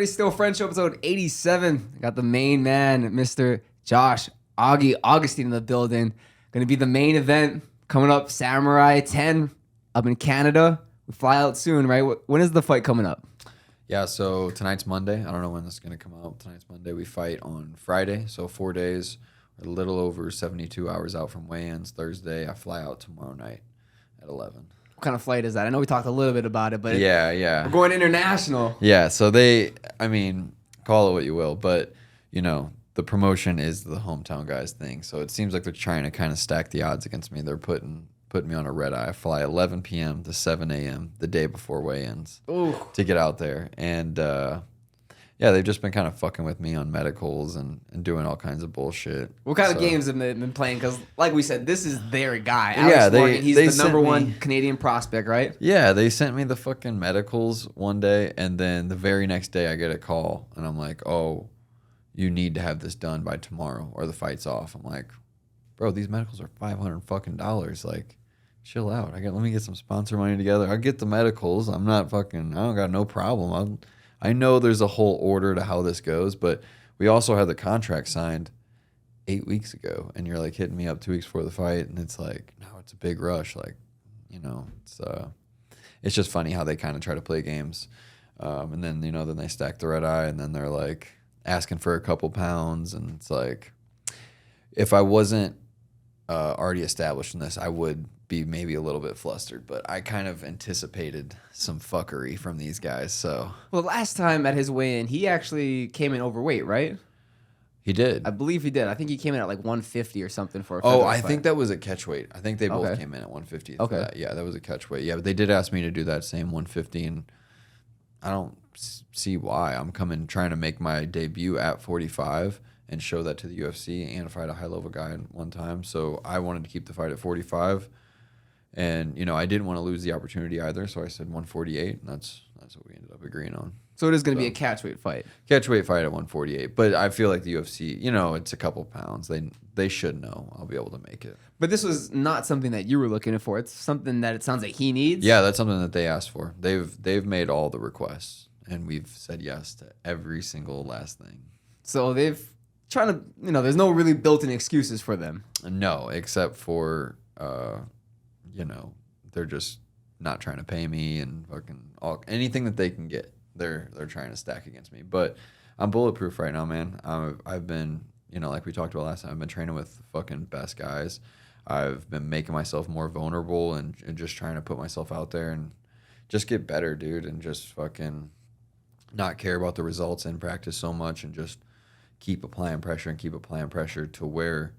everybody. Still French Show, episode 87. Got the main man, Mr. Josh Augustine in the building. Going to be the main event coming up, Samurai 10 up in Canada. We fly out soon, right? When is the fight coming up? Yeah, so tonight's Monday. I don't know when this is going to come out. Tonight's Monday. We fight on Friday, so 4 days. We're a little over 72 hours out from weigh-ins. Thursday, I fly out tomorrow night at 11. What kind of flight is that? I know we talked a little bit about it, but yeah. We're going international. Yeah, so call it what you will, but, the promotion is the hometown guys thing. So it seems like they're trying to kind of stack the odds against me. They're putting me on a red eye. I fly 11 p.m. to 7 a.m. the day before weigh-ins to get out there. And, they've just been kind of fucking with me on medicals and doing all kinds of bullshit. What kind of games have they been playing? Because, like we said, this is their guy. Alex Morgan, he's the number one me, Canadian prospect, right? Yeah, they sent me the fucking medicals one day, and then the very next day I get a call, and I'm like, oh, you need to have this done by tomorrow or the fight's off. I'm like, bro, these medicals are $500 fucking dollars. Like, chill out. Let me get some sponsor money together. I'll get the medicals. I don't got no problem. I know there's a whole order to how this goes, but we also had the contract signed 8 weeks ago, and you're like hitting me up 2 weeks before the fight, and it's like, no, it's a big rush. Like, it's just funny how they kind of try to play games. And then, then they stack the red eye, and then they're like asking for a couple pounds, and it's like, if I wasn't already established in this, I would be maybe a little bit flustered, but I kind of anticipated some fuckery from these guys. So, well, last time at his weigh-in, he actually came in overweight, right? He did. I believe he did. I think he came in at like 150 or something for a I fight. think that was a catch weight. I think they both came in at 150. Okay. That. Yeah, that was a catch weight. Yeah, but they did ask me to do that same 150, and I don't see why. I'm trying to make my debut at 45 and show that to the UFC and fight a high-level guy one time. So I wanted to keep the fight at 45. And, I didn't want to lose the opportunity either, so I said 148, and that's what we ended up agreeing on. So it is going to be a catchweight fight. Catchweight fight at 148, but I feel like the UFC, it's a couple pounds. They should know I'll be able to make it. But this was not something that you were looking for. It's something that it sounds like he needs. Yeah, that's something that they asked for. They've made all the requests, and we've said yes to every single last thing. So they've trying to, there's no really built-in excuses for them. No, except for... they're just not trying to pay me and fucking anything that they can get. They're trying to stack against me. But I'm bulletproof right now, man. I've been, like we talked about last time, I've been training with the fucking best guys. I've been making myself more vulnerable and just trying to put myself out there and just get better, dude, and just fucking not care about the results in practice so much and just keep applying pressure to where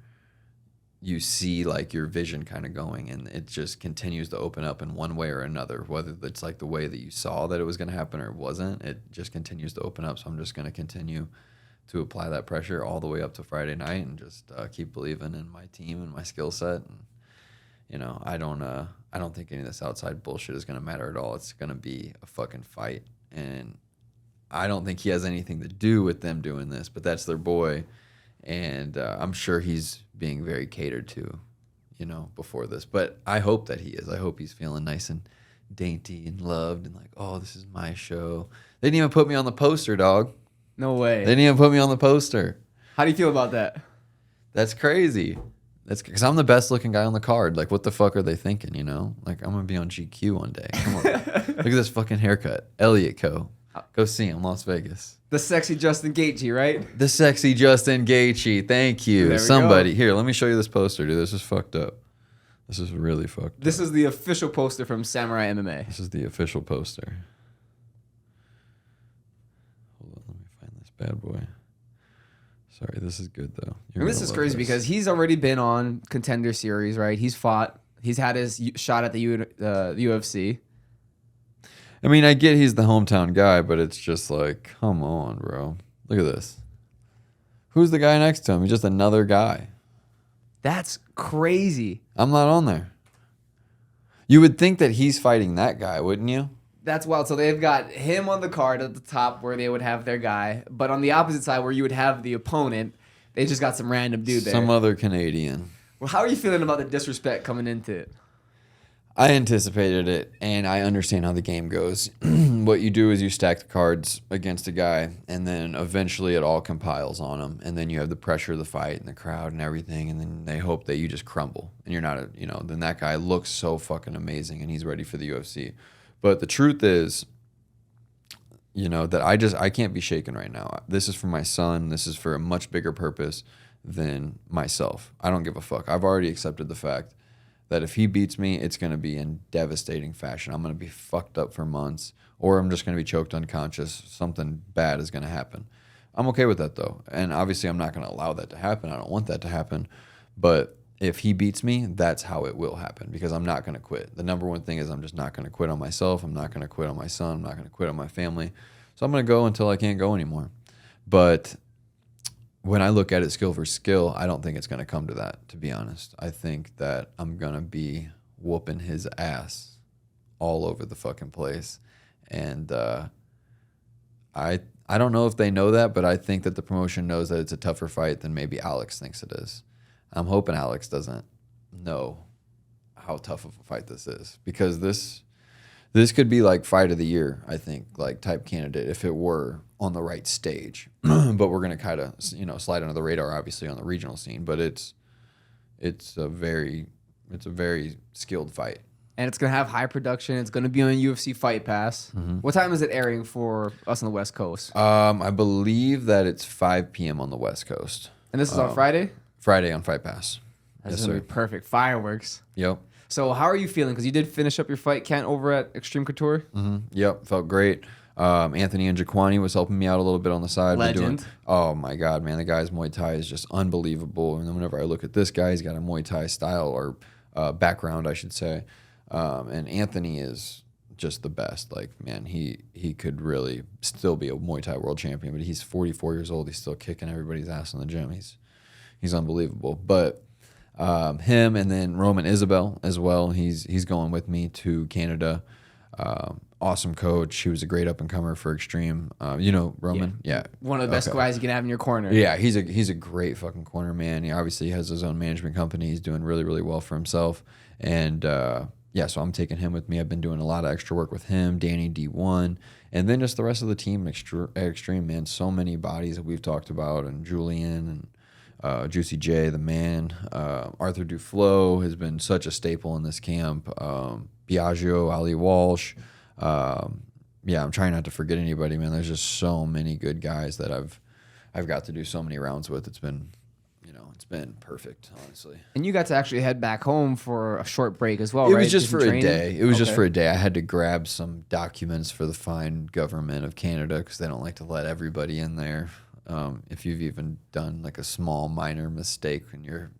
you see like your vision kind of going, and it just continues to open up in one way or another, whether it's like the way that you saw that it was going to happen or it wasn't. It just continues to open up. So I'm just going to continue to apply that pressure all the way up to Friday night and just keep believing in my team and my skill set. And, I don't think any of this outside bullshit is going to matter at all. It's going to be a fucking fight. And I don't think he has anything to do with them doing this, but that's their boy. And I'm sure he's being very catered to, before this. But I hope that he is. I hope he's feeling nice and dainty and loved and like, oh, this is my show. They didn't even put me on the poster, dog. No way. They didn't even put me on the poster. How do you feel about that? That's crazy. That's because I'm the best looking guy on the card. Like, what the fuck are they thinking, Like, I'm going to be on GQ one day. Come on. Look at this fucking haircut. Elliott Co. Go see him, Las Vegas. The sexy Justin Gaethje, right? The sexy Justin Gaethje. Thank you. Somebody. Go. Here, let me show you this poster, dude. This is fucked up. This is really fucked up. This is the official poster from Samurai MMA. This is the official poster. Hold on, let me find this bad boy. Sorry, this is good, though. And this is crazy because he's already been on Contender Series, right? He's fought. He's had his shot at the UFC. I mean, I get he's the hometown guy, but it's just like, come on, bro. Look at this. Who's the guy next to him? He's just another guy. That's crazy. I'm not on there. You would think that he's fighting that guy, wouldn't you? That's wild. So they've got him on the card at the top where they would have their guy. But on the opposite side where you would have the opponent, they just got some random dude there. Some other Canadian. Well, how are you feeling about the disrespect coming into it? I anticipated it, and I understand how the game goes. What you do is you stack the cards against a guy, and then eventually it all compiles on him, and then you have the pressure of the fight and the crowd and everything, and then they hope that you just crumble, and you're not, then that guy looks so fucking amazing, and he's ready for the UFC. But the truth is, that I can't be shaken right now. This is for my son. This is for a much bigger purpose than myself. I don't give a fuck. I've already accepted the fact that if he beats me, it's going to be in devastating fashion. I'm going to be fucked up for months, or I'm just going to be choked unconscious. Something bad is going to happen. I'm okay with that, though. And obviously, I'm not going to allow that to happen. I don't want that to happen. But if he beats me, that's how it will happen, because I'm not going to quit. The number one thing is I'm just not going to quit on myself. I'm not going to quit on my son. I'm not going to quit on my family. So I'm going to go until I can't go anymore. But when I look at it skill for skill, I don't think it's going to come to that, to be honest. I think that I'm going to be whooping his ass all over the fucking place. And I don't know if they know that, but I think that the promotion knows that it's a tougher fight than maybe Alex thinks it is. I'm hoping Alex doesn't know how tough of a fight this is, because this could be like fight of the year, I think, like type candidate if it were on the right stage. But we're going to kind of, slide under the radar, obviously, on the regional scene. But it's a very skilled fight. And it's going to have high production. It's going to be on UFC Fight Pass. Mm-hmm. What time is it airing for us on the West Coast? I believe that it's 5 p.m. on the West Coast. And this is on Friday? Friday on Fight Pass. That's going to be perfect. Fireworks. Yep. So how are you feeling? Because you did finish up your fight, Kent, over at Extreme Couture. Mm-hmm. Yep, felt great. Anthony and Jaquani was helping me out a little bit on the side. Legend. Oh my God, man, the guy's Muay Thai is just unbelievable. And then whenever I look at this guy, he's got a Muay Thai style or background, I should say. And Anthony is just the best. Like, man, he could really still be a Muay Thai world champion, but he's 44 years old. He's still kicking everybody's ass in the gym. He's unbelievable. But him and then Roman Isabel as well. He's going with me to Canada. Awesome coach. He was a great up and comer for Extreme. Roman. Yeah. One of the best guys you can have in your corner. Yeah, he's a great fucking corner man. He obviously has his own management company. He's doing really, really well for himself. And so I'm taking him with me. I've been doing a lot of extra work with him, Danny D1, and then just the rest of the team at Extreme, man. So many bodies that we've talked about, and Julian and Juicy J, the man. Arthur Duflo has been such a staple in this camp. Biagio, Ali Walsh. I'm trying not to forget anybody, man. There's just so many good guys that I've got to do so many rounds with. It's been perfect, honestly. And you got to actually head back home for a short break as well, right? It was just for a day. It was just for a day. I had to grab some documents for the fine government of Canada because they don't like to let everybody in there. If you've even done like a small minor mistake in your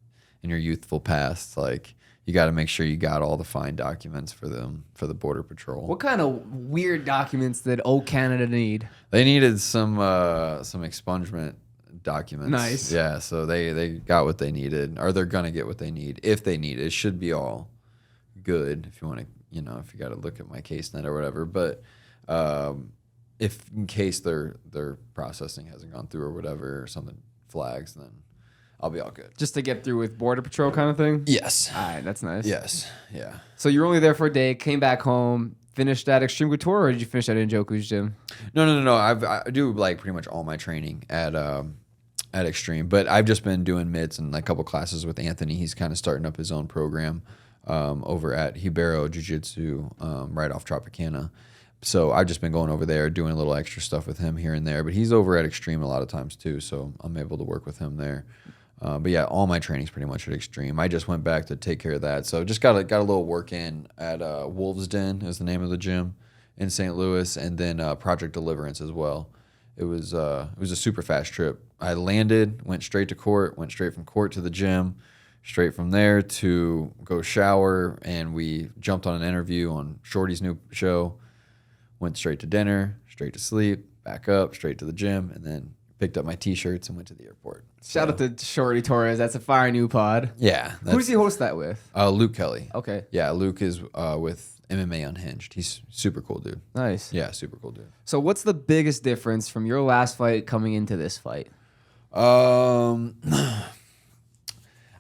youthful past, like you got to make sure you got all the fine documents for the Border Patrol. What kind of weird documents did old Canada need? They needed some expungement documents. Nice. Yeah, so they got what they needed, or they're gonna get what they need if they need it. It should be all good if you want to, if you got to look at my case net or whatever. But if in case their processing hasn't gone through or whatever, or something flags, then I'll be all good. Just to get through with Border Patrol kind of thing? Yes. All right, that's nice. Yes. Yeah. So you were only there for a day, came back home, finished at Extreme Couture, or did you finish at Njoku's gym? No. I do like pretty much all my training at Extreme, but I've just been doing mitts and like a couple classes with Anthony. He's kind of starting up his own program over at Hibero Jiu-Jitsu right off Tropicana. So I've just been going over there, doing a little extra stuff with him here and there. But he's over at Extreme a lot of times too, so I'm able to work with him there. But yeah, all my training's pretty much at Extreme. I just went back to take care of that. So just got a little work in at Wolves Den is the name of the gym in St. Louis, and then Project Deliverance as well. It was a super fast trip. I landed, went straight to court, went straight from court to the gym, straight from there to go shower, and we jumped on an interview on Shorty's new show, went straight to dinner, straight to sleep, back up, straight to the gym, and then picked up my T-shirts and went to the airport. Shout out to Shorty Torres. That's a fire new pod. Yeah. Who does he host that with? Luke Kelly. Okay. Yeah, Luke is with MMA Unhinged. He's super cool dude. Nice. Yeah, super cool dude. So what's the biggest difference from your last fight coming into this fight? I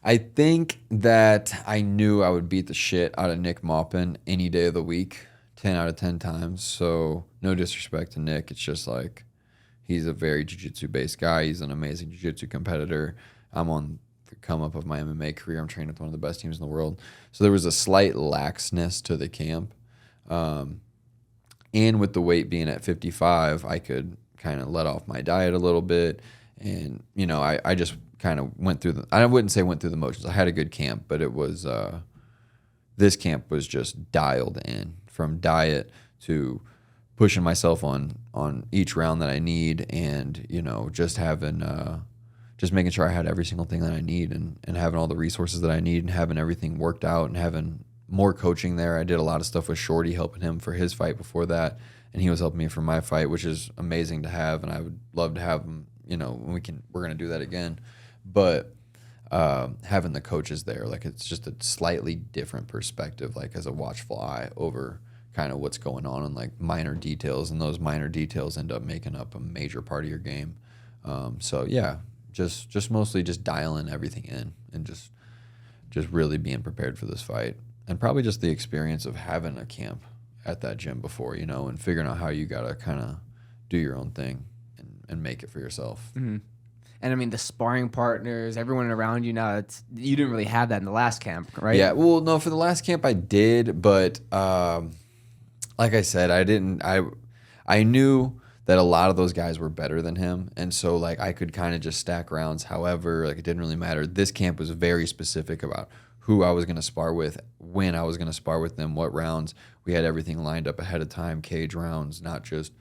I think that I knew I would beat the shit out of Nick Maupin any day of the week, 10 out of 10 times. So no disrespect to Nick. It's just like he's a very jiu-jitsu based guy. He's an amazing jiu-jitsu competitor. I'm on the come up of my MMA career. I'm training with one of the best teams in the world. So there was a slight laxness to the camp. And with the weight being at 55, I could kind of let off my diet a little bit. And, you know, I just kind of went through I wouldn't say went through the motions. I had a good camp, but it was, this camp was just dialed in from diet to pushing myself on each round that I need. And, you know, just having, just making sure I had every single thing that I need and having all the resources that I need and having everything worked out and having more coaching there. I did a lot of stuff with Shorty, helping him for his fight before that. And he was helping me for my fight, which is amazing to have. And I would love to have him, you know, when we're going to do that again. But having the coaches there, like it's just a slightly different perspective, like as a watchful eye over kind of what's going on and like minor details. And those minor details end up making up a major part of your game. So yeah, just mostly just dialing everything in and just really being prepared for this fight. And probably just the experience of having a camp at that gym before, you know, and figuring out how you got to kind of do your own thing and make it for yourself. Mm-hmm. And I mean, the sparring partners, everyone around you now, you didn't really have that in the last camp, right? Yeah. Well, no, for the last camp I did, but like I said, I knew that a lot of those guys were better than him. And so like I could kind of just stack rounds. However, like it didn't really matter. This camp was very specific about who I was going to spar with, when I was going to spar with them, what rounds. We had everything lined up ahead of time, cage rounds, not just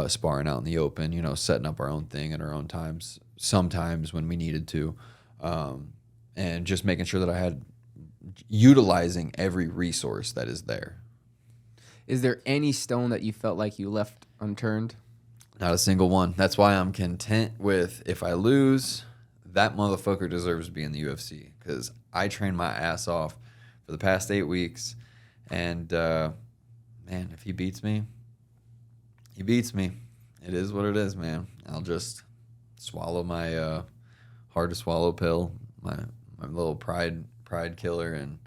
sparring out in the open, you know, setting up our own thing at our own times, sometimes when we needed to, and just making sure that I had utilizing every resource that is there. Is there any stone that you felt like you left unturned? Not a single one. That's why I'm content with if I lose, that motherfucker deserves to be in the UFC because I trained my ass off for the past 8 weeks. And, man, if he beats me, he beats me. It is what it is, man. I'll just swallow my hard-to-swallow pill, my little pride killer, and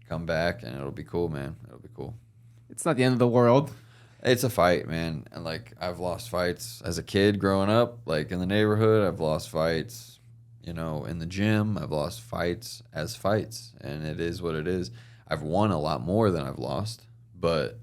come back, and it'll be cool, man. It'll be cool. It's not the end of the world. It's a fight, man. And, like, I've lost fights as a kid growing up, like, in the neighborhood. I've lost fights, you know, in the gym. I've lost fights as fights, and it is what it is. I've won a lot more than I've lost, but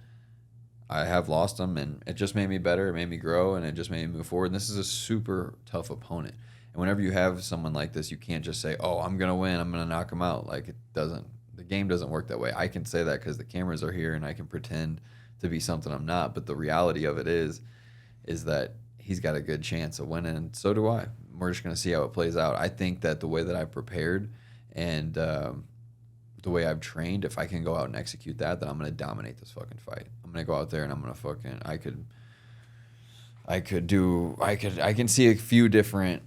I have lost them, and it just made me better. It made me grow, and it just made me move forward. And this is a super tough opponent. And whenever you have someone like this, you can't just say, oh, I'm going to win. I'm going to knock him out. Like, it doesn't. The game doesn't work that way. I can say that because the cameras are here, and I can pretend to be something I'm not. But the reality of it is that he's got a good chance of winning, and so do I. We're just going to see how it plays out. I think that the way that I've prepared and the way I've trained, if I can go out and execute that, then I'm going to dominate this fucking fight. I'm going to go out there and I'm going to fucking, I can see a few different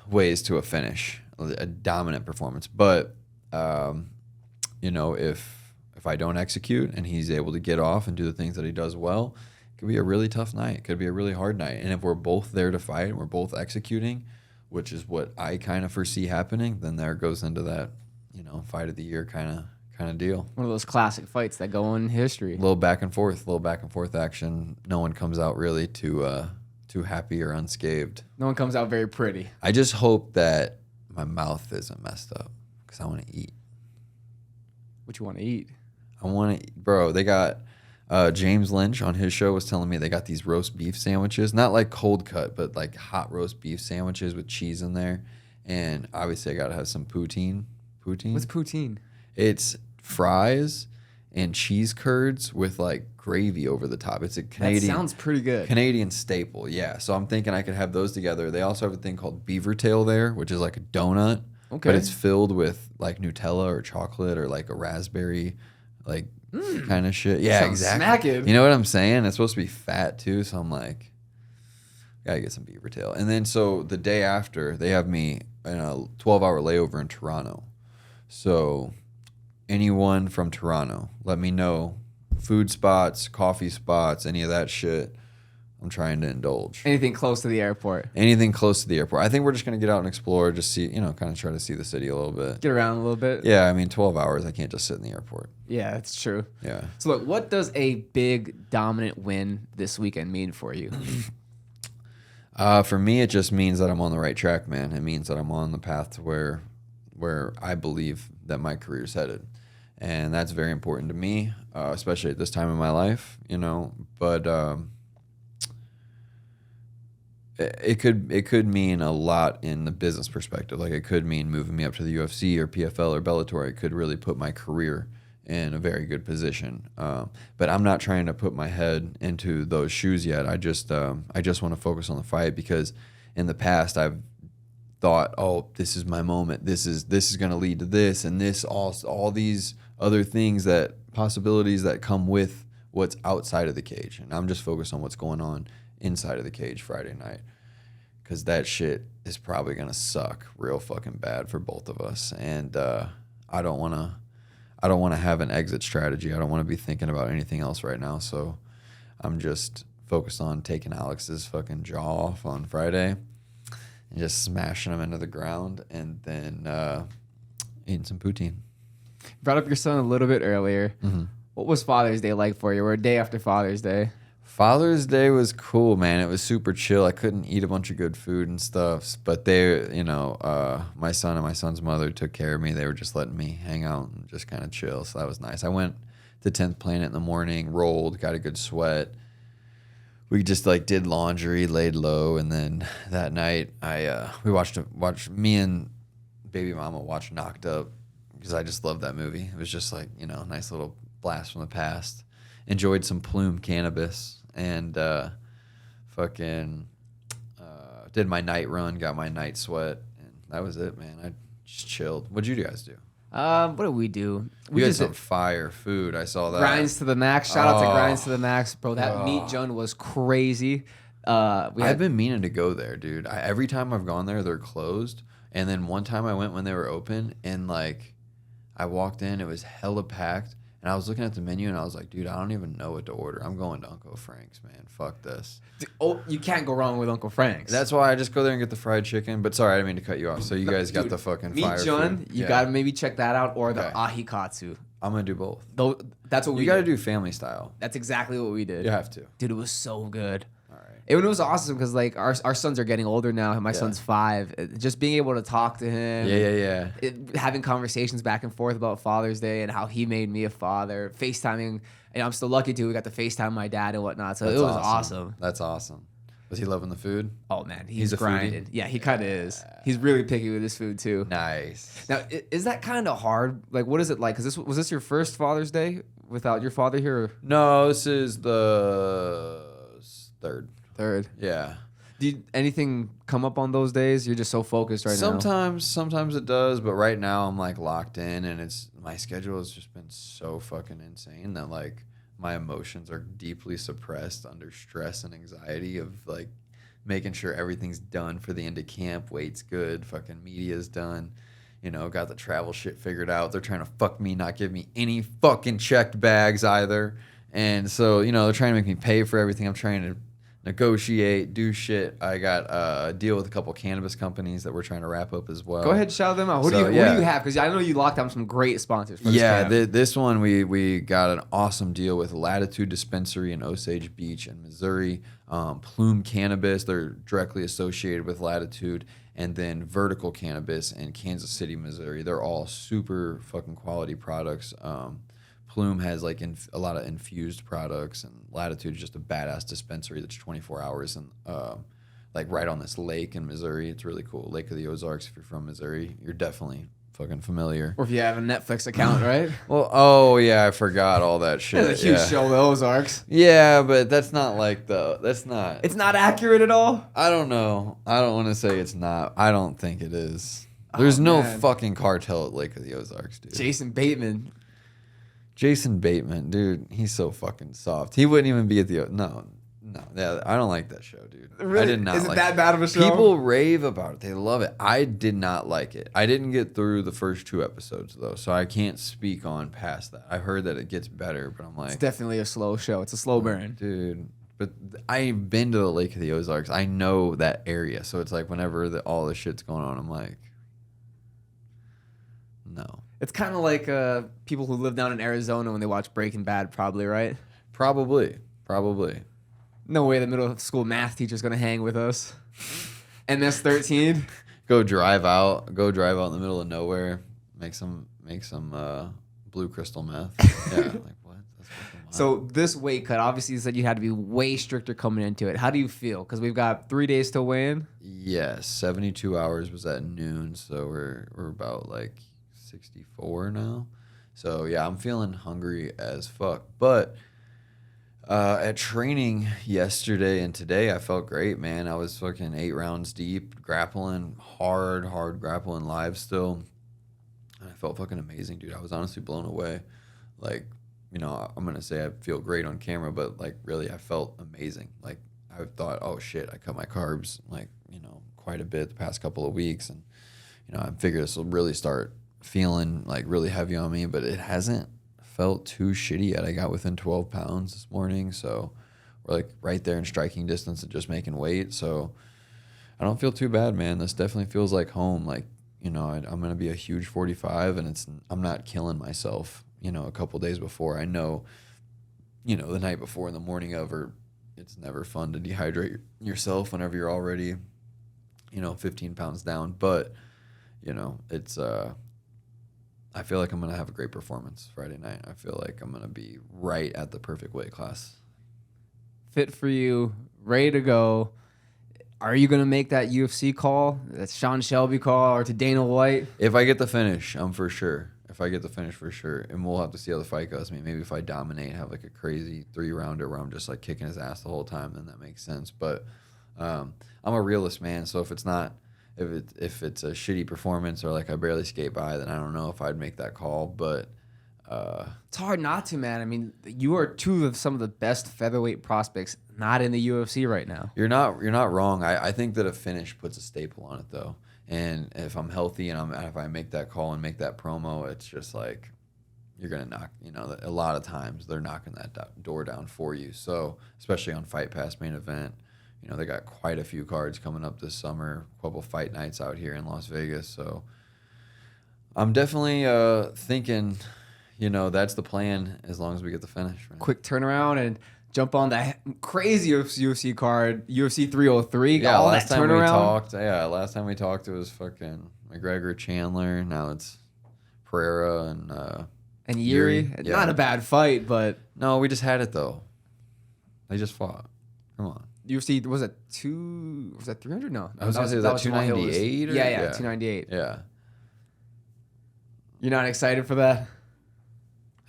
ways to a finish, a dominant performance. But, you know, if I don't execute and he's able to get off and do the things that he does well, it could be a really tough night. It could be a really hard night. And if we're both there to fight and we're both executing, which is what I kind of foresee happening, then there goes into that, you know, fight of the year kind of deal. One of those classic fights that go in history. A little back and forth action. No one comes out really too happy or unscathed. No one comes out very pretty. I just hope that my mouth isn't messed up because I want to eat. What you want to eat? I want to, bro. They got James Lynch on his show was telling me they got these roast beef sandwiches, not like cold cut, but like hot roast beef sandwiches with cheese in there. And obviously, I gotta have some poutine. Poutine? What's poutine? It's fries and cheese curds with like gravy over the top. It's a Canadian. That sounds pretty good. Canadian staple, yeah. So I'm thinking I could have those together. They also have a thing called beaver tail there, which is like a donut. Okay. But it's filled with like Nutella or chocolate or like a raspberry, like kind of shit. Yeah, sounds exactly. smacking. You know what I'm saying? It's supposed to be fat too, so I'm like, gotta get some beaver tail. And then so the day after, they have me in a 12-hour layover in Toronto. So anyone from Toronto, let me know. Food spots, coffee spots, any of that shit. I'm trying to indulge. Anything close to the airport. Anything close to the airport. I think we're just going to get out and explore, just see, kind of try to see the city a little bit. Get around a little bit. Yeah, I mean, 12 hours, I can't just sit in the airport. Yeah, that's true. Yeah. So look, what does a big dominant win this weekend mean for you? For me, it just means that I'm on the right track, man. It means that I'm on the path to where I believe that my career is headed. And that's very important to me, especially at this time in my life, but it could mean a lot in the business perspective. Like, it could mean moving me up to the UFC or PFL or Bellator. It could really put my career in a very good position. But I'm not trying to put my head into those shoes yet. I just want to focus on the fight, because in the past I've thought, oh, this is my moment. This is going to lead to this and this, all these other things, that possibilities that come with what's outside of the cage. And I'm just focused on what's going on inside of the cage Friday night, because that shit is probably going to suck real fucking bad for both of us. And I don't want to have an exit strategy. I don't want to be thinking about anything else right now. So I'm just focused on taking Alex's fucking jaw off on Friday and just smashing him into the ground, and then eating some poutine. Brought up your son a little bit earlier. Mm-hmm. What was Father's Day like for you? We're a day after Father's Day. Father's Day was cool, man. It was super chill. I couldn't eat a bunch of good food and stuff, but they, my son and my son's mother took care of me. They were just letting me hang out and just kind of chill, so that was nice. I went to 10th Planet in the morning, rolled, got a good sweat. We just did laundry, laid low, and then that night we watched me and baby mama watched Knocked Up, because I just love that movie. It was just nice little blast from the past. Enjoyed some Plume cannabis, and did my night run, got my night sweat, and that was it, man. I just chilled. What'd you guys do? What did we do? We You had just some fire food. I saw that. Grinds to the Max. Shout out to Grinds to the Max, bro. That meat jun was crazy. I've been meaning to go there, dude. Every time I've gone there, they're closed. And then one time I went when they were open, and I walked in, it was hella packed. And I was looking at the menu, and I was like, dude, I don't even know what to order. I'm going to Uncle Frank's, man. Fuck this. Oh, you can't go wrong with Uncle Frank's. That's why I just go there and get the fried chicken. But sorry, I didn't mean to cut you off. So you guys got the fucking meat fire jun, food. you got to maybe check that out, or the ahikatsu. I'm going to do both. That's what we You got to did. do family style. That's exactly what we did. You have to. Dude, it was so good. All right. It was awesome because our sons are getting older now. My son's 5. Just being able to talk to him. Yeah. Having conversations back and forth about Father's Day and how he made me a father. FaceTiming. And I'm still lucky too. We got to FaceTime my dad and whatnot. So it was awesome. That's awesome. Was he loving the food? Oh man, He's a grinding. foodie? Yeah, he kind of is. He's really picky with his food too. Nice. Now, is that kind of hard? Like, what is it like? Because was this your first Father's Day without your father here? Or? No, this is the third. Yeah. Did anything come up on those days? You're just so focused right now. Sometimes it does, but right now I'm locked in, and my schedule has just been so fucking insane that my emotions are deeply suppressed under stress and anxiety of making sure everything's done for the end of camp. Weight's good, fucking media's done. Got the travel shit figured out. They're trying to fuck me, not give me any fucking checked bags either. And so, they're trying to make me pay for everything. I'm trying to negotiate, do shit. I got a deal with a couple cannabis companies that we're trying to wrap up as well. Go ahead and shout them out. What do you have? Because I know you locked down some great sponsors for this camp. This one we got an awesome deal with Latitude Dispensary in Osage Beach in Missouri. Plume Cannabis, they're directly associated with Latitude. And then Vertical Cannabis in Kansas City, Missouri. They're all super fucking quality products. Plume has a lot of infused products, and Latitude is just a badass dispensary that's 24 hours and right on this lake in Missouri. It's really cool. Lake of the Ozarks. If you're from Missouri, you're definitely fucking familiar. Or if you have a Netflix account, right? Well, I forgot all that shit. It's a huge show, the Ozarks. Yeah, but that's not that's not. It's not accurate at all? I don't know. I don't want to say it's not. I don't think it is. There's no fucking cartel at Lake of the Ozarks, dude. Jason Bateman, dude, he's so fucking soft. He wouldn't even be at the no. Yeah, I don't like that show, dude. Really? I did not. Is it that bad of a show? People rave about it. They love it. I did not like it. I didn't get through the first 2 episodes though, so I can't speak on past that. I heard that it gets better, but I'm it's definitely a slow show. It's a slow burn, dude. But I've been to the Lake of the Ozarks. I know that area. So it's like whenever all the shit's going on, I'm like, no. It's kind of like people who live down in Arizona when they watch Breaking Bad, probably, right? Probably. No way the middle school math teacher's going to hang with us. MS-13. Go drive out in the middle of nowhere, make some blue crystal meth. Yeah, like what? That's fucking wild. So this weight cut, obviously you said you had to be way stricter coming into it. How do you feel? Because we've got 3 days to weigh in. Yes, 72 hours was at noon, so we're about like 64 now. So yeah, I'm feeling hungry as fuck. But at training yesterday and today, I felt great, man. I was fucking 8 rounds deep, grappling hard grappling live still. And I felt fucking amazing, dude. I was honestly blown away. Like, you know, I'm gonna say I feel great on camera, but like really, I felt amazing. Like I thought, oh shit, I cut my carbs like, you know, quite a bit the past couple of weeks, and you know, I figured this will really start feeling like really heavy on me, but it hasn't felt too shitty yet. I got within 12 pounds this morning, so we're like right there in striking distance of just making weight. So I don't feel too bad, man. This definitely feels like home. Like, you know, I'm gonna be a huge 45, and I'm not killing myself. You know, a couple days before, I know, you know, the night before in the morning of, or it's never fun to dehydrate yourself whenever you're already, you know, 15 pounds down. But, you know, it's, I feel like I'm going to have a great performance Friday night. I feel like I'm going to be right at the perfect weight class. Fit for you, ready to go. Are you going to make that UFC call, that Sean Shelby call, or to Dana White? If I get the finish, I'm for sure. If I get the finish, for sure. And we'll have to see how the fight goes. I mean, maybe if I dominate, have like a crazy 3-rounder where I'm just like kicking his ass the whole time, then that makes sense. But I'm a realist, man. So if it's not, if it's a shitty performance or like I barely skate by, then I don't know if I'd make that call. But it's hard not to, man. I mean, you are two of some of the best featherweight prospects not in the UFC right now. You're not wrong. I think that a finish puts a staple on it, though. And if I'm healthy and if I make that call and make that promo, it's just like you're going to knock, you know, a lot of times they're knocking that door down for you. So especially on Fight Pass main event, you know, they got quite a few cards coming up this summer, a couple fight nights out here in Las Vegas. So I'm definitely thinking, you know, that's the plan as long as we get the finish. Right? Quick turnaround and jump on that crazy UFC card, UFC 303. Yeah, all last that time turnaround. last time we talked, it was fucking McGregor, Chandler. Now it's Pereira and Yuri. Yeah. Not a bad fight, but no, we just had it though. They just fought. Come on. UFC was it 300? No, I was gonna say was that 298? Yeah, 298. Yeah. You're not excited for that?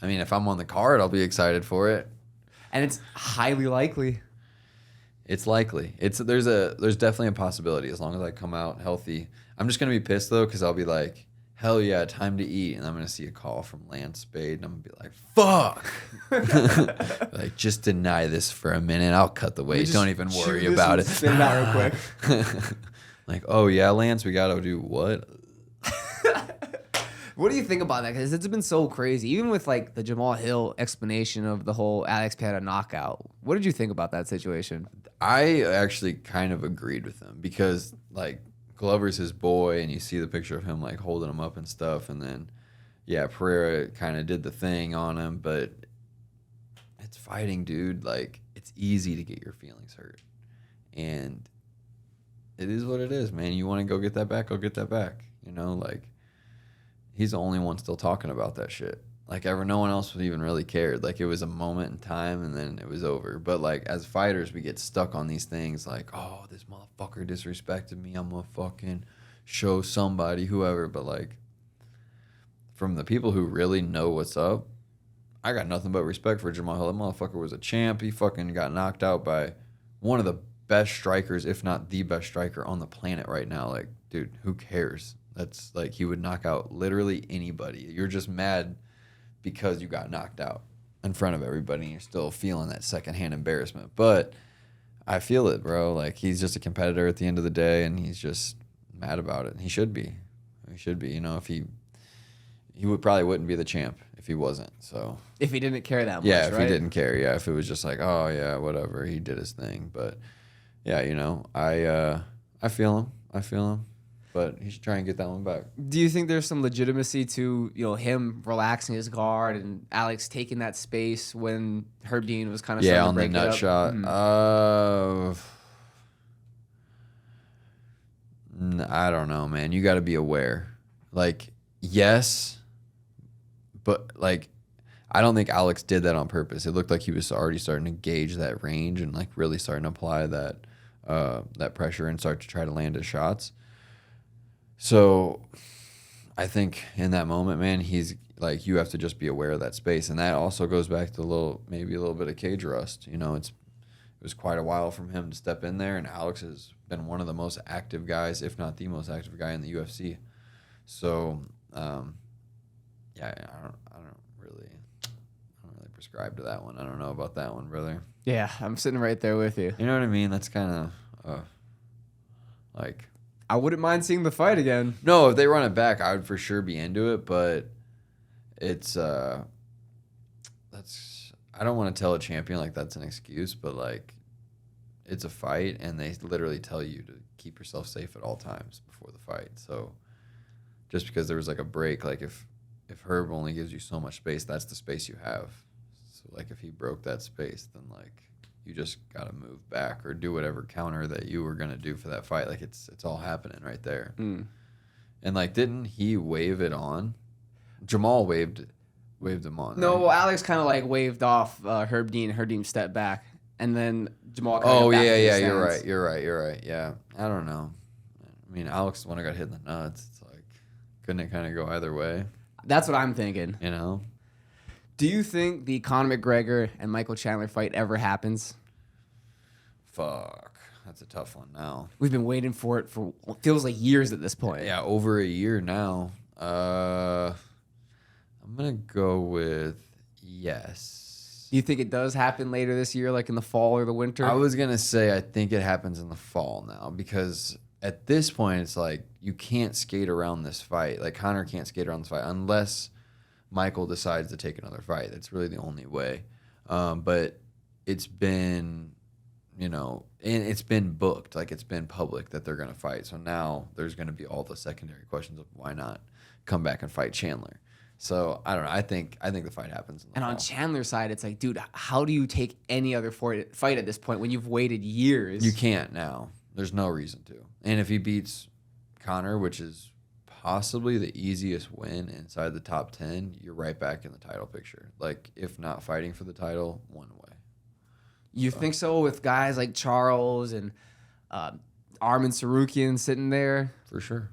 I mean, if I'm on the card, I'll be excited for it. And it's highly likely. It's likely. There's definitely a possibility as long as I come out healthy. I'm just gonna be pissed though because I'll be like, hell yeah, time to eat, and I'm gonna see a call from Lance Spade, and I'm gonna be like, fuck, like just deny this for a minute. I'll cut the weight. Don't even worry about it. Spin it out real quick. Like, oh yeah, Lance, we gotta do what? What do you think about that? Because it's been so crazy. Even with like the Jamal Hill explanation of the whole Alex Pereira knockout. What did you think about that situation? I actually kind of agreed with him because like Glover's his boy, and you see the picture of him like holding him up and stuff, and then yeah, Pereira kind of did the thing on him, but it's fighting, dude. Like it's easy to get your feelings hurt, and it is what it is, man. You want to go get that back, go get that back. You know, like he's the only one still talking about that shit. Like no one else even really cared. Like it was a moment in time and then it was over. But like as fighters, we get stuck on these things like, oh, this motherfucker disrespected me. I'm gonna fucking show somebody, whoever. But like from the people who really know what's up, I got nothing but respect for Jamal Hill. That motherfucker was a champ. He fucking got knocked out by one of the best strikers, if not the best striker on the planet right now. Like, dude, who cares? That's like he would knock out literally anybody. You're just mad because you got knocked out in front of everybody and you're still feeling that secondhand embarrassment. But I feel it, bro. Like he's just a competitor at the end of the day and he's just mad about it. He should be. He should be. You know, if he would probably wouldn't be the champ if he wasn't. So If he didn't care that much, yeah, if right? he didn't care, yeah, if it was just like, oh yeah, whatever, he did his thing. But yeah, I feel him, but he should try and get that one back. Do you think there's some legitimacy to him relaxing his guard and Alex taking that space when Herb Dean was kind of Yeah, starting on to the break nut it up? shot. I don't know, man. You got to be aware. Like, yes, but like, I don't think Alex did that on purpose. It looked like he was already starting to gauge that range and like really starting to apply that pressure and start to try to land his shots. So I think in that moment, man, he's like, you have to just be aware of that space. And that also goes back to maybe a little bit of cage rust. It was quite a while from him to step in there, and Alex has been one of the most active guys, if not the most active guy in the UFC. So, yeah, I don't really prescribe to that one. I don't know about that one, brother. Yeah, I'm sitting right there with you. You know what I mean? That's kind of like. I wouldn't mind seeing the fight again. No, if they run it back, I would for sure be into it. But it's I don't want to tell a champion like that's an excuse, but like it's a fight, and they literally tell you to keep yourself safe at all times before the fight. So just because there was like a break, like if Herb only gives you so much space, that's the space you have. So like if he broke that space, then like you just got to move back or do whatever counter that you were going to do for that fight. Like it's all happening right there. And like, didn't he wave it on? Jamal waved him on. No, right? well, Alex kind of like waved off Herb Dean. Herb Dean stepped back, and then Jamal. Oh back yeah, into yeah. his You're stance. right. Yeah, I don't know. I mean, Alex is the one who got hit in the nuts. It's like, couldn't it kind of go either way? That's what I'm thinking. You know? Do you think the Conor McGregor and Michael Chandler fight ever happens? Fuck, that's a tough one now. We've been waiting for it for what feels like years at this point. Yeah, over a year now. I'm gonna go with yes. Do you think it does happen later this year, like in the fall or the winter? I was gonna say I think it happens in the fall now, because at this point it's like you can't skate around this fight. Like Conor can't skate around this fight unless Michael decides to take another fight. That's really the only way. But it's been, and it's been booked, like it's been public that they're gonna fight. So now there's gonna be all the secondary questions of why not come back and fight Chandler. So I don't know. I think the fight happens in the and fall. on Chandler's side, it's like, dude, how do you take any other fight at this point when you've waited years? You can't now. There's no reason to. And if he beats Conor, which is possibly the easiest win inside the top 10, you're right back in the title picture. Like, if not fighting for the title, one way. You think so with guys like Charles and Armin Sarukian sitting there? For sure.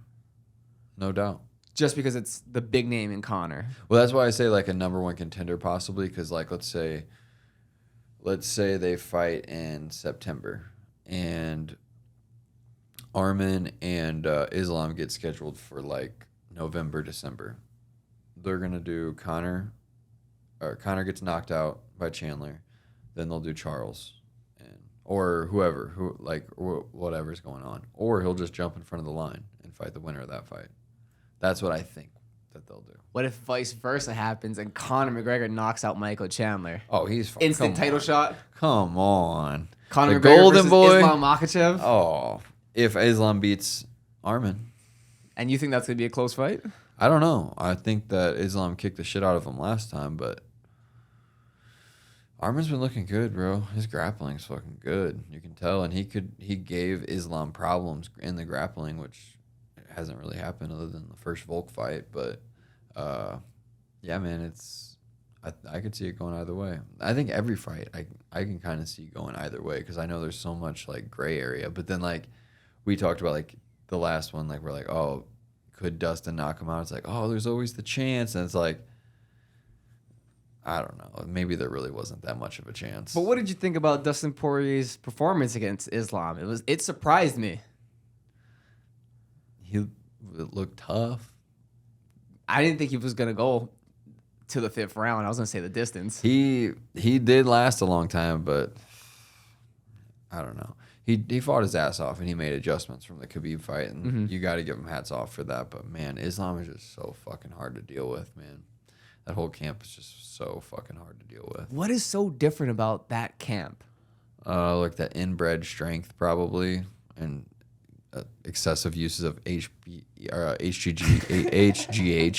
No doubt. Just because it's the big name in Conor. Well, that's why I say like a number one contender possibly, because like let's say they fight in September and Armin and Islam get scheduled for like November, December. They're gonna do Conor gets knocked out by Chandler, then they'll do Charles or whoever whatever's going on, or he'll just jump in front of the line and fight the winner of that fight. That's what I think that they'll do. What if vice versa happens and Conor McGregor knocks out Michael Chandler? Oh, he's Instant title shot. Come on, Conor the McGregor Golden versus Boy. Islam Makhachev. Oh, if Islam beats Armin, And you think that's gonna be a close fight? I don't know. I think that Islam kicked the shit out of him last time, but Armin's been looking good, bro. His grappling's fucking good. You can tell, and he gave Islam problems in the grappling, which hasn't really happened other than the first Volk fight. But yeah, man, I could see it going either way. I think every fight I can kind of see going either way, because I know there's so much like gray area. But then like we talked about like the last one, like we're like, oh, could Dustin knock him out? It's like, oh, there's always the chance, and it's like, I don't know. Maybe there really wasn't that much of a chance. But what did you think about Dustin Poirier's performance against Islam? It surprised me. He looked tough. I didn't think he was gonna go to the 5th round. I was gonna say the distance. He did last a long time, but I don't know. he fought his ass off and he made adjustments from the Khabib fight, and you got to give him hats off for that. But man, Islam is just so fucking hard to deal with, man. That whole camp is just so fucking hard to deal with. What is so different about that camp? Like that inbred strength probably, and excessive uses of HGH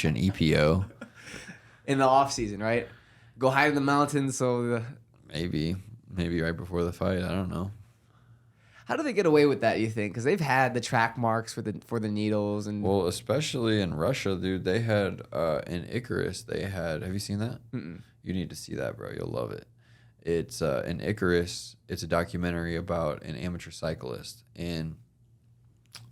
and EPO. In the off season, right? Go hide in the mountains. So maybe right before the fight. I don't know. How do they get away with that, you think? Because they've had the track marks for the needles and. Well, especially in Russia, dude. They had in Icarus. They had. Have you seen that? Mm-mm. You need to see that, bro. You'll love it. It's in Icarus. It's a documentary about an amateur cyclist, and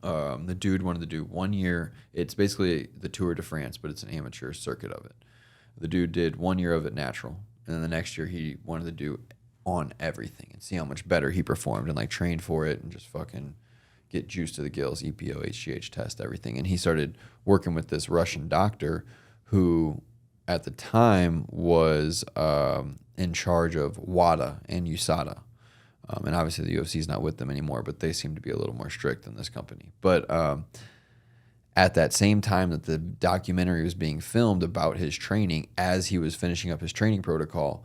the dude wanted to do 1 year. It's basically the Tour de France, but it's an amateur circuit of it. The dude did 1 year of it natural, and then the next year he wanted to do on everything and see how much better he performed, and like train for it and just fucking get juice to the gills, EPO, HGH test, everything. And he started working with this Russian doctor who at the time was in charge of WADA and USADA. And obviously the UFC is not with them anymore, but they seem to be a little more strict than this company. But at that same time that the documentary was being filmed about his training, as he was finishing up his training protocol,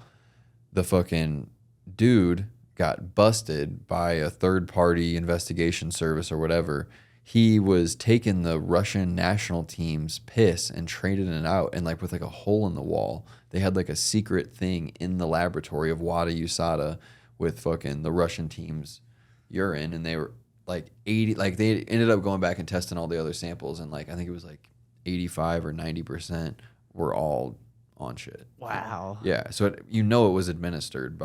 the fucking dude got busted by a third-party investigation service or whatever. He was taking the Russian national team's piss and trading it out, and like with like a hole in the wall. They had like a secret thing in the laboratory of WADA USADA with fucking the Russian team's urine, and they were like 80, like they ended up going back and testing all the other samples, and like I think it was like 85 or 90% were all on shit. Wow. Yeah, so it was administered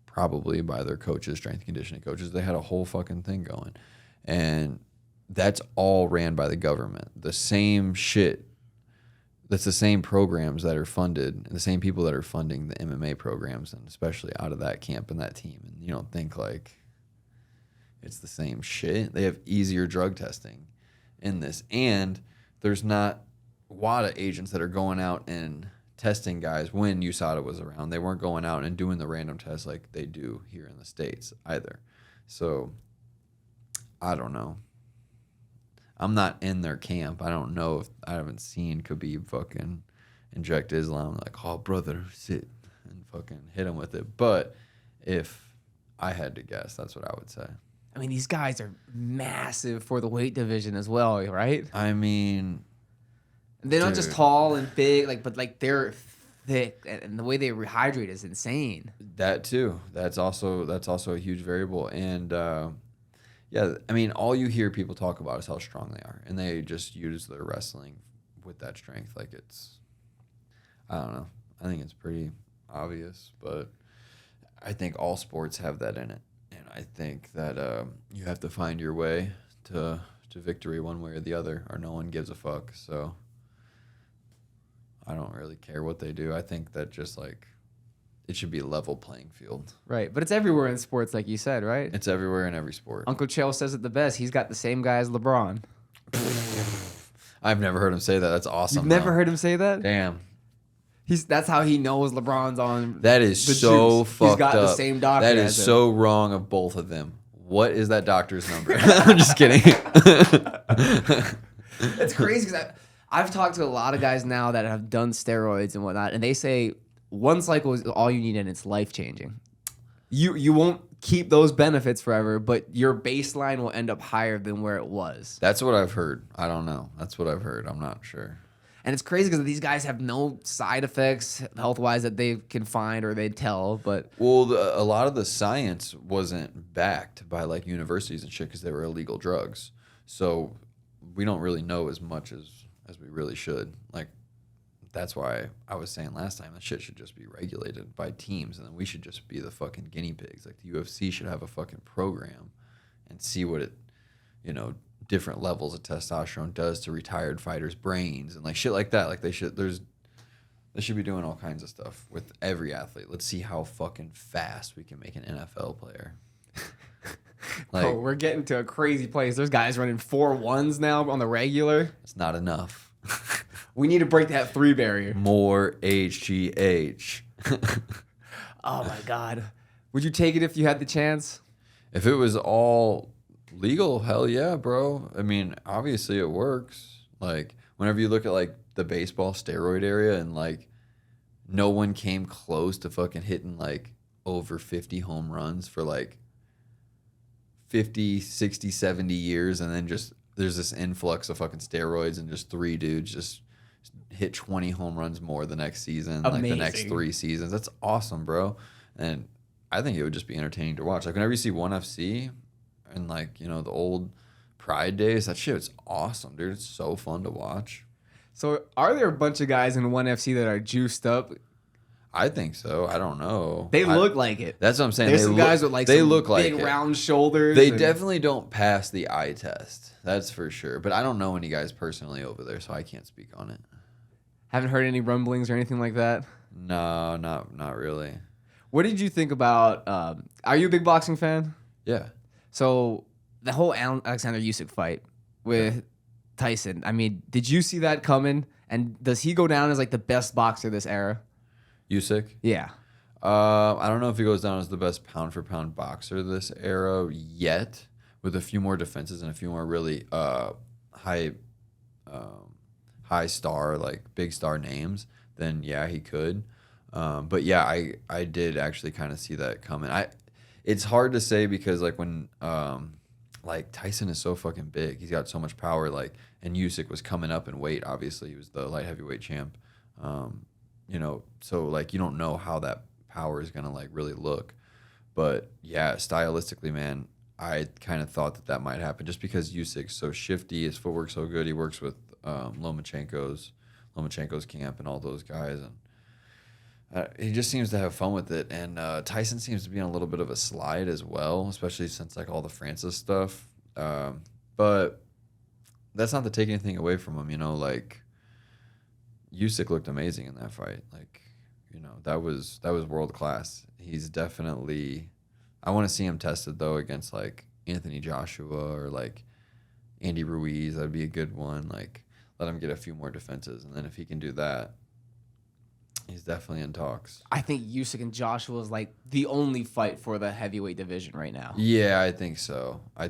probably by their coaches, strength and conditioning coaches. They had a whole fucking thing going, and that's all ran by the government. The same shit. That's the same programs that are funded, the same people that are funding the MMA programs, and especially out of that camp and that team. And you don't think like it's the same shit. They have easier drug testing in this, and there's not WADA agents that are going out and testing guys when USADA was around. They weren't going out and doing the random tests like they do here in the States either. So I don't know. I'm not in their camp. I don't know if I haven't seen Khabib fucking inject Islam like, oh brother, sit and fucking hit him with it. But if I had to guess, that's what I would say. I mean, these guys are massive for the weight division as well, right? I mean, they're not just tall and big, but they're thick, and the way they rehydrate is insane. That too. That's also a huge variable. And yeah, I mean, all you hear people talk about is how strong they are, and they just use their wrestling with that strength. Like I don't know. I think it's pretty obvious, but I think all sports have that in it, and I think that you have to find your way to victory one way or the other, or no one gives a fuck. So I don't really care what they do. I think that just like it should be a level playing field. Right, but it's everywhere in sports, like you said, right? It's everywhere in every sport. Uncle Chael says it the best. He's got the same guy as LeBron. I've never heard him say that. That's awesome. You've never heard him say that? Damn. That's how he knows LeBron's on. That is so fucked up. He's got the same doctor. That is so wrong of both of them. What is that doctor's number? I'm just kidding. It's crazy because I've talked to a lot of guys now that have done steroids and whatnot, and they say one cycle is all you need and it's life-changing. You won't keep those benefits forever, but your baseline will end up higher than where it was. That's what I've heard. I don't know. That's what I've heard. I'm not sure. And it's crazy because these guys have no side effects health-wise that they can find or they tell. But well, a lot of the science wasn't backed by like universities and shit because they were illegal drugs. So we don't really know as much as we really should. Like, that's why I was saying last time that shit should just be regulated by teams, and then we should just be the fucking guinea pigs. Like the UFC should have a fucking program and see what it, different levels of testosterone does to retired fighters' brains and like shit like that. Like they should be doing all kinds of stuff with every athlete. Let's see how fucking fast we can make an NFL player. Like, we're getting to a crazy place. There's guys running 4.1s now on the regular. It's not enough. We need to break that 3 barrier. More HGH. Oh my God. Would you take it if you had the chance? If it was all legal, hell yeah, bro. I mean, obviously it works. Like, whenever you look at, like, the baseball steroid area and, like, no one came close to fucking hitting, like, over 50 home runs for, like, 50, 60, 70 years. And then just there's this influx of fucking steroids and just 3 dudes just hit 20 home runs more the next season, Amazing. like the next 3 seasons. That's awesome, bro. And I think it would just be entertaining to watch. Like, whenever you see ONE FC and, like, you know, the old Pride days, that shit is awesome, dude. It's so fun to watch. So are there a bunch of guys in ONE FC that are juiced up? I think so. I don't know. They look like it. That's what I'm saying. There's some guys with like they some look like big it. round shoulders. They and- definitely don't pass the eye test. That's for sure. But I don't know any guys personally over there, so I can't speak on it. Haven't heard any rumblings or anything like that. No, not really. What did you think about? Are you a big boxing fan? Yeah. So the whole Alexander Usyk fight with Tyson. I mean, did you see that coming? And does he go down as like the best boxer this era? Usyk? Yeah. I don't know if he goes down as the best pound for pound boxer this era yet, with a few more defenses and a few more really high star, like big star names. Then yeah, he could. But yeah, I did actually kind of see that coming. It's hard to say because like when like Tyson is so fucking big, he's got so much power. Like, and Usyk was coming up in weight. Obviously, he was the light heavyweight champ. You know, so like you don't know how that power is gonna like really look. But yeah, stylistically, man, I kind of thought that might happen just because Usyk's so shifty, his footwork's so good. He works with Lomachenko's camp and all those guys, and he just seems to have fun with it. And Tyson seems to be on a little bit of a slide as well, especially since like all the Francis stuff. But that's not to take anything away from him, you know. Like Usyk looked amazing in that fight. Like, you know, that was world class. He's definitely. I want to see him tested though against like Anthony Joshua or like Andy Ruiz. That'd be a good one. Like, let him get a few more defenses, and then if he can do that, he's definitely in talks. I think Usyk and Joshua is like the only fight for the heavyweight division right now. Yeah, I think so. And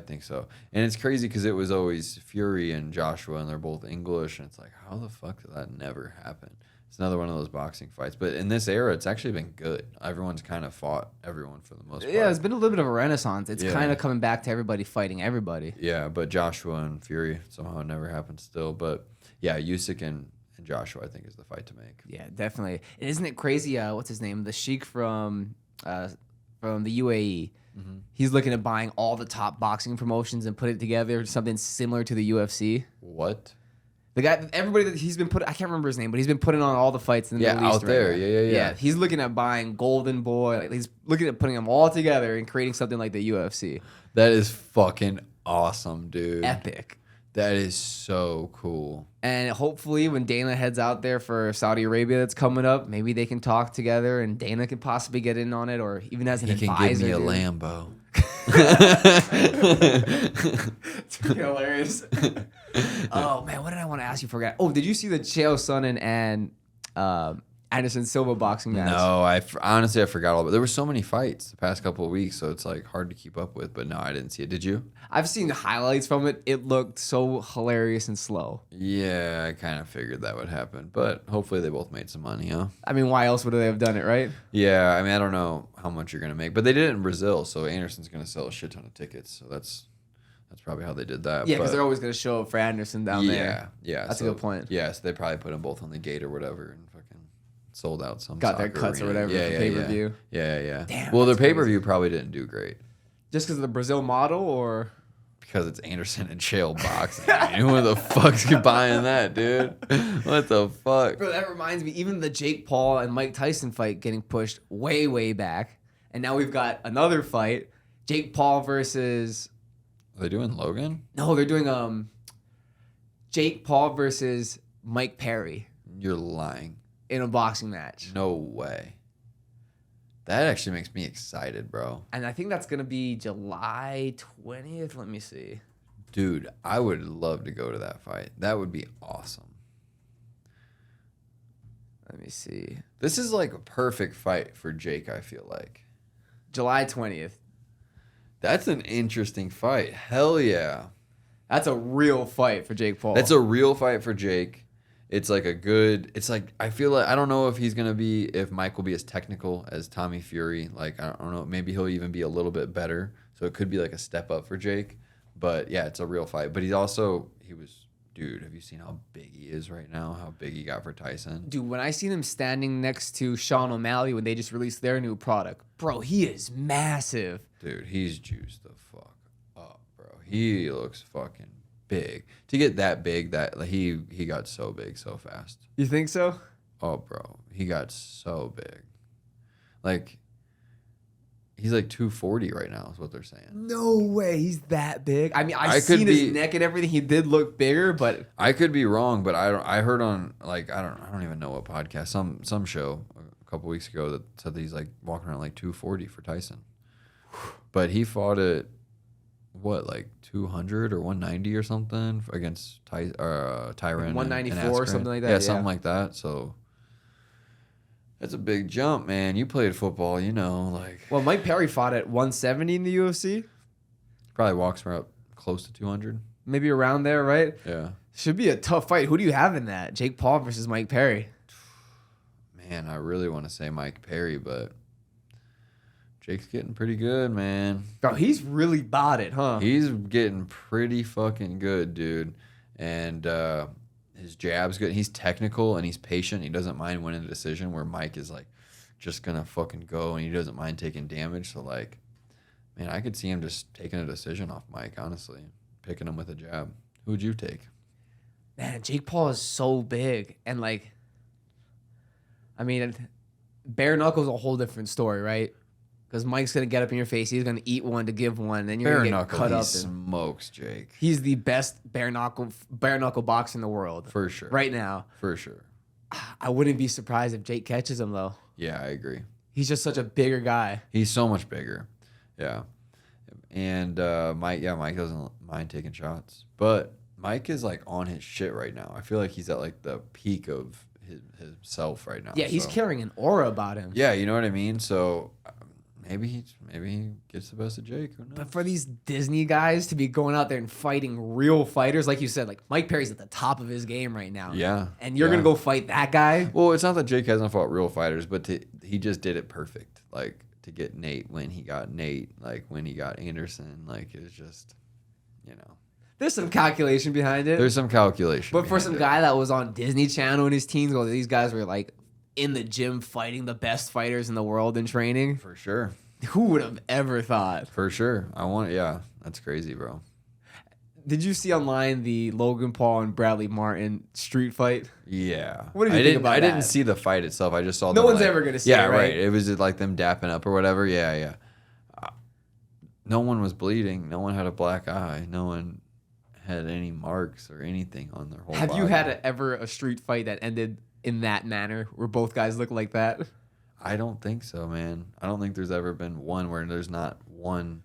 it's crazy because it was always Fury and Joshua, and they're both English, and it's like, how the fuck did that never happen? It's another one of those boxing fights. But in this era, it's actually been good. Everyone's kind of fought everyone for the most part. Yeah, it's been a little bit of a renaissance. It's Yeah. kind of coming back to everybody fighting everybody. Yeah, but Joshua and Fury somehow never happened still. But yeah, Usyk and Joshua, I think, is the fight to make. Yeah, definitely. And isn't it crazy? What's his name? The Sheik from the UAE. Mm-hmm. He's looking at buying all the top boxing promotions and put it together something similar to the UFC. What? The guy, everybody that he's been put, I can't remember his name, but he's been putting on all the fights in the Middle East out there. right now. Yeah. He's looking at buying Golden Boy. Like, he's looking at putting them all together and creating something like the UFC. That is fucking awesome, dude. Epic. That is so cool. And hopefully when Dana heads out there for Saudi Arabia that's coming up, maybe they can talk together and Dana can possibly get in on it, or even as an He can advisor. give me a dude. Lambo. It's hilarious. Oh man, what did I want to ask you? Forgot. Oh, did you see the Chael Sonnen and Anderson Silva boxing match? No, honestly I forgot all about it. There were so many fights the past couple of weeks, so it's like hard to keep up with. But no, I didn't see it. Did you? I've seen the highlights from it. It looked so hilarious and slow. Yeah, I kind of figured that would happen. But hopefully they both made some money, huh? I mean, why else would they have done it, right? Yeah, I mean, I don't know how much you're gonna make, but they did it in Brazil, so Anderson's gonna sell a shit ton of tickets. So that's probably how they did that. Yeah, because but- they're always going to show up for Anderson down there. Yeah, That's a good point. Yeah, so they probably put them both on the gate or whatever and fucking sold out some. Got their soccer cuts or arena. whatever for pay-per-view. Yeah. Damn, well, their that's crazy. pay-per-view probably didn't do great Just because of the Brazil model, or because it's Anderson and Chael boxing. I mean, who the fuck's buying that, dude? What the fuck? Bro, that reminds me, even the Jake Paul and Mike Tyson fight getting pushed way, way back. And now we've got another fight. Jake Paul versus... Are they doing Logan? No, they're doing Jake Paul versus Mike Perry You're lying. in a boxing match. No way. That actually makes me excited, bro. And I think that's going to be July 20th. Let me see. Dude, I would love to go to that fight. That would be awesome. Let me see. This is like a perfect fight for Jake, I feel like. July 20th. That's an interesting fight. Hell yeah. That's a real fight for Jake Paul. That's a real fight for Jake. It's like it's like, I feel like, I don't know if Mike will be as technical as Tommy Fury. Like, I don't know, maybe he'll even be a little bit better. So it could be like a step up for Jake. But yeah, it's a real fight. But dude, have you seen how big he is right now? How big he got for Tyson? Dude, when I seen him standing next to Sean O'Malley when they just released their new product, bro, he is massive. Dude, he's juiced the fuck up, bro. He looks fucking big. To get that big, he got so big so fast. You think so? Oh, bro, he got so big. Like, he's like 240 right now is what they're saying. No way, he's that big. I mean, I've seen his neck and everything. He did look bigger, but I could be wrong. But I heard on, like, I don't even know what podcast, some show a couple weeks ago that said that he's like walking around like 240 for Tyson. But he fought at what, like 200 or 190 or something against Tyron, 194 or something like that. Yeah, something like that. So that's a big jump, man. You played football, you know, like. Well, Mike Perry fought at 170 in the UFC. Probably walks around close to 200. Maybe around there, right? Yeah. Should be a tough fight. Who do you have in that? Jake Paul versus Mike Perry. Man, I really want to say Mike Perry, but Jake's getting pretty good, man. Bro, he's really bought it, huh? He's getting pretty fucking good, dude. And his jab's good. He's technical and he's patient. He doesn't mind winning the decision, where Mike is like just gonna fucking go and he doesn't mind taking damage. So like, man, I could see him just taking a decision off Mike, honestly. Picking him with a jab. Who would you take? Man, Jake Paul is so big. And like, I mean, bare knuckles a whole different story, right? Because Mike's going to get up in your face. He's going to eat one to give one. And then you're going to get cut up. He smokes Jake. He's the best bare knuckle boxer in the world. For sure. Right now. For sure. I wouldn't be surprised if Jake catches him, though. Yeah, I agree. He's just such a bigger guy. He's so much bigger. Yeah. And Mike doesn't mind taking shots. But Mike is like on his shit right now. I feel like he's at like the peak of himself right now. Yeah, he's carrying an aura about him. Yeah, you know what I mean? So maybe he gets the best of Jake. Who knows? But for these Disney guys to be going out there and fighting real fighters, like you said, like Mike Perry's at the top of his game right now. Yeah. And you're going to go fight that guy? Well, it's not that Jake hasn't fought real fighters, but he just did it perfect. Like, to get Nate when he got Nate, like when he got Anderson, like it was just, you know. There's some calculation behind it. There's some calculation. But for some guy that was on Disney Channel in his teens, well, these guys were like in the gym fighting the best fighters in the world in training. For sure. Who would have ever thought? For sure. That's crazy, bro. Did you see online the Logan Paul and Bradley Martin street fight? Yeah. What did you think about that? I didn't see the fight itself. I just saw no one's ever going to see it, right? Yeah, right. It was like them dapping up or whatever. Yeah. No one was bleeding. No one had a black eye. No one had any marks or anything on their whole body. Have you had ever a street fight that ended in that manner where both guys look like that? I don't think so, man. I don't think there's ever been one where there's not one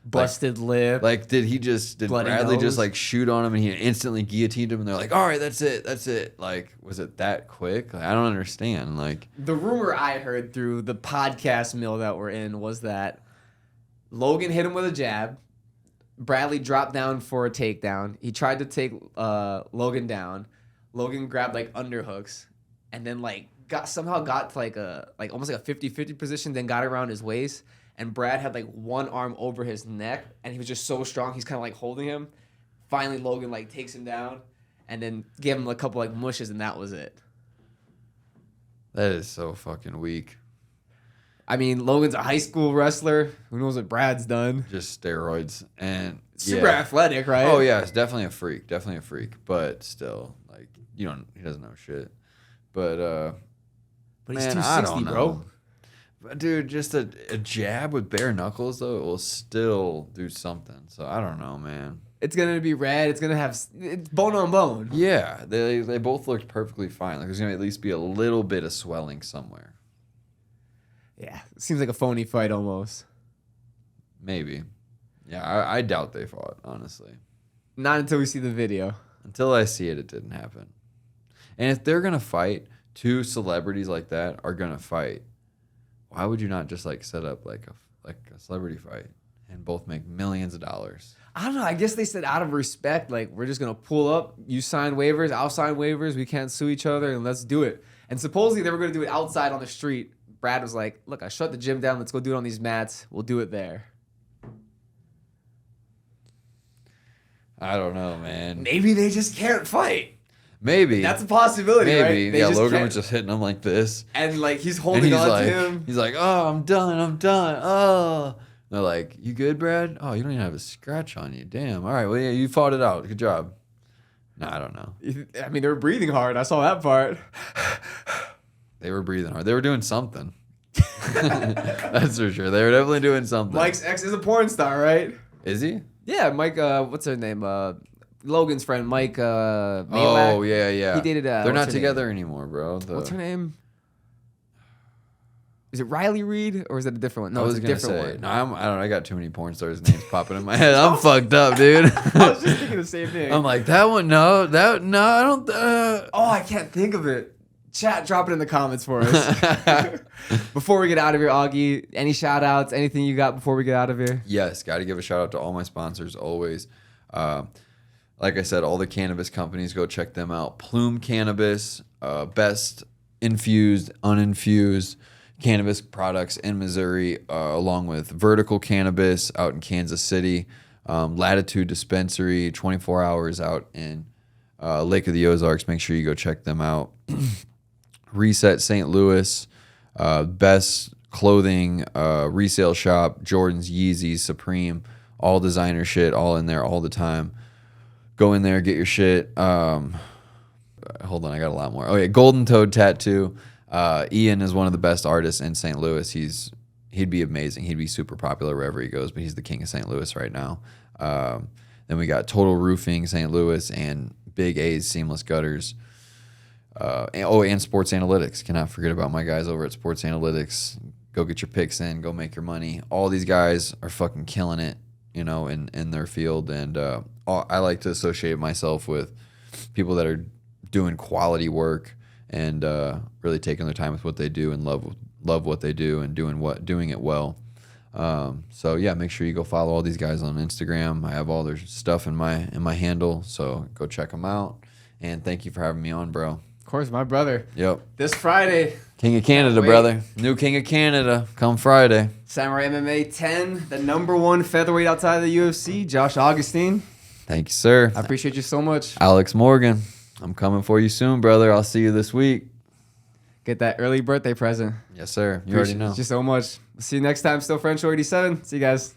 busted lip. Like, did Bradley nose? just like shoot on him and he instantly guillotined him and they're like, all right, that's it. Like, was it that quick? Like, I don't understand. Like, the rumor I heard through the podcast mill that we're in was that Logan hit him with a jab. Bradley dropped down for a takedown. He tried to take Logan down. Logan grabbed like underhooks and then like somehow got to like almost like a 50-50 position, then got around his waist. And Brad had like one arm over his neck and he was just so strong. He's kind of like holding him. Finally, Logan like takes him down and then gave him a couple like mushes and that was it. that is so fucking weak. I mean, Logan's a high school wrestler. Who knows what Brad's done? Just steroids and Super athletic, right? Oh yeah, it's definitely a freak. But still, like, he doesn't know shit. But he's man, 260, I don't know. bro. But dude, just a jab with bare knuckles though, it will still do something. So I don't know, man. It's gonna be red. It's bone on bone. Yeah, they both looked perfectly fine. Like, there's gonna at least be a little bit of swelling somewhere. Yeah, it seems like a phony fight almost. Maybe. Yeah, I doubt they fought, honestly. Not until we see the video. Until I see it, it didn't happen. And if they're gonna fight, two celebrities like that are gonna fight. Why would you not just like set up like a celebrity fight? and both make millions of dollars. I don't know. I guess they said out of respect, like, we're just going to pull up. You sign waivers. I'll sign waivers. We can't sue each other, and let's do it. And supposedly they were going to do it outside on the street. Brad was like, look, I shut the gym down. Let's go do it on these mats. We'll do it there. I don't know, man. Maybe they just can't fight. Maybe. That's a possibility, Maybe. right? They Yeah, just Logan can't. was just hitting him like this. And, like, he's And holding he's on like, to him. he's like, oh, I'm done. Oh. They're like, you good, Brad? Oh, you don't even have a scratch on you. Damn. All right. Well, yeah, you fought it out. Good job. No, I don't know. I mean, they were breathing hard. I saw that part. They were breathing hard. They were doing something. That's for sure. They were definitely doing something. Mike's ex is a porn star, right? Is he? Yeah, Mike, what's her name? Logan's friend, Mike Maywak. Oh, yeah. He dated, They're what's not her together anymore, bro. What's her name? Is it Riley Reid or is it a different one? No, I was it's a gonna different say, one. no, I don't know. I got too many porn stars' names popping in my head. I'm fucked up, dude. I was just thinking the same thing. I'm like, that one, no, I don't. Oh, I can't think of it. Chat, drop it in the comments for us. Before we get out of here, Augie, any shout outs, anything you got before we get out of here? Yes, got to give a shout out to all my sponsors always. Like I said, all the cannabis companies, go check them out. Plume Cannabis, best infused, uninfused cannabis products in Missouri, along with Vertical Cannabis out in Kansas City, Latitude Dispensary, 24 hours out in Lake of the Ozarks. Make sure you go check them out. Reset St. Louis, best clothing resale shop, Jordan's, Yeezys, Supreme, all designer shit, all in there all the time. Go in there, get your shit. Hold on, I got a lot more. Oh yeah, Golden Toad Tattoo. Ian is one of the best artists in St. Louis. He'd be amazing. He'd be super popular wherever he goes, but he's the king of St. Louis right now. Then we got Total Roofing St. Louis and Big A's Seamless Gutters. And Sports Analytics. Cannot forget about my guys over at Sports Analytics. Go get your picks in. Go make your money. All these guys are fucking killing it, in their field. And I like to associate myself with people that are doing quality work and really taking their time with what they do and love what they do and doing it well. So yeah, make sure you go follow all these guys on Instagram. I have all their stuff in my handle, so go check them out. And thank you for having me on, bro. Of course, my brother. Yep. This Friday, King of Canada, brother. New King of Canada. Come Friday. Samurai MMA 10, the #1 featherweight outside of the UFC, Josh Augustine. Thank you, sir. I appreciate you so much. Alex Morgan. I'm coming for you soon, brother. I'll see you this week. Get that early birthday present. Yes, sir. You already know. Appreciate you so much. See you next time. Still French 87. See you guys.